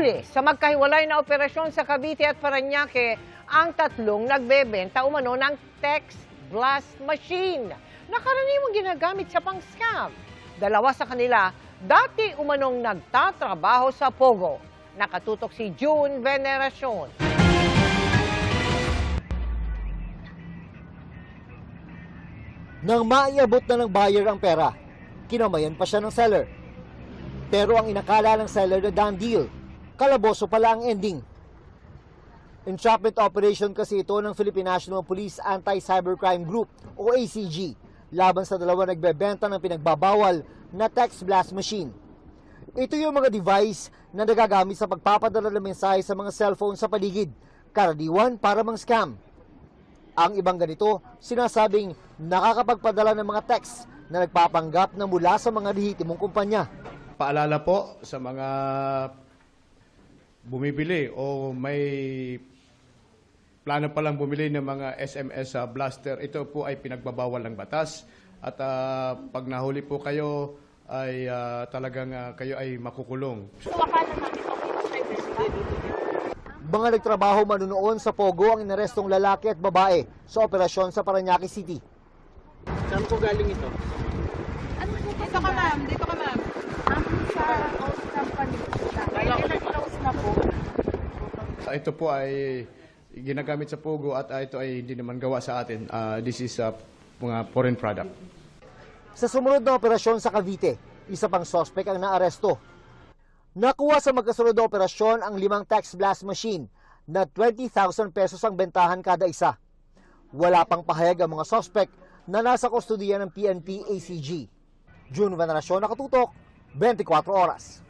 Nahuli sa magkahiwalay na operasyon sa Cavite at Parañaque ang tatlong nagbebenta umano ng text blast machine na karaniwang ginagamit sa pang-scam. Dalawa sa kanila, dati umanong nagtatrabaho sa Pogo. Nakatutok si June Veneracion. Nang maiabot na ng buyer ang pera, kinamayan pa siya ng seller. Pero ang inakala ng seller na done deal, kalaboso pala ang ending. Entrapment operation kasi ito ng Philippine National Police Anti-Cybercrime Group o ACG laban sa dalawa nagbebenta ng pinagbabawal na text blast machine. Ito yung mga device na nagagamit sa pagpapadala ng mensahe sa mga cellphone sa paligid, karaniwan para mang scam. Ang ibang ganito, sinasabing nakakapagpadala ng mga text na nagpapanggap na mula sa mga lehitimong kumpanya. Paalala po sa mga bumibili o may plano palang bumili ng mga SMS blaster. Ito po ay pinagbabawal ng batas at pag nahuli po kayo ay talagang kayo ay makukulong. Mga nagtrabaho manunoon sa Pogo ang inarestong lalaki at babae sa operasyon sa Parañaque City. Saan po galing ito? Dito ka ma'am, dito ka ma'am. Sa house company. Close na po. Ito po ay ginagamit sa Pogo at ito ay hindi naman gawa sa atin. This is mga foreign product. Sa sumunod na operasyon sa Cavite, isa pang sospek ang naaresto. Nakuha sa magkasunod na operasyon ang 5 text blast machine na 20,000 pesos ang bentahan kada isa. Wala pang pahayag ang mga sospek na nasa kustudiya ng PNP ACG. June Veneracion, Nakatutok, 24 Oras.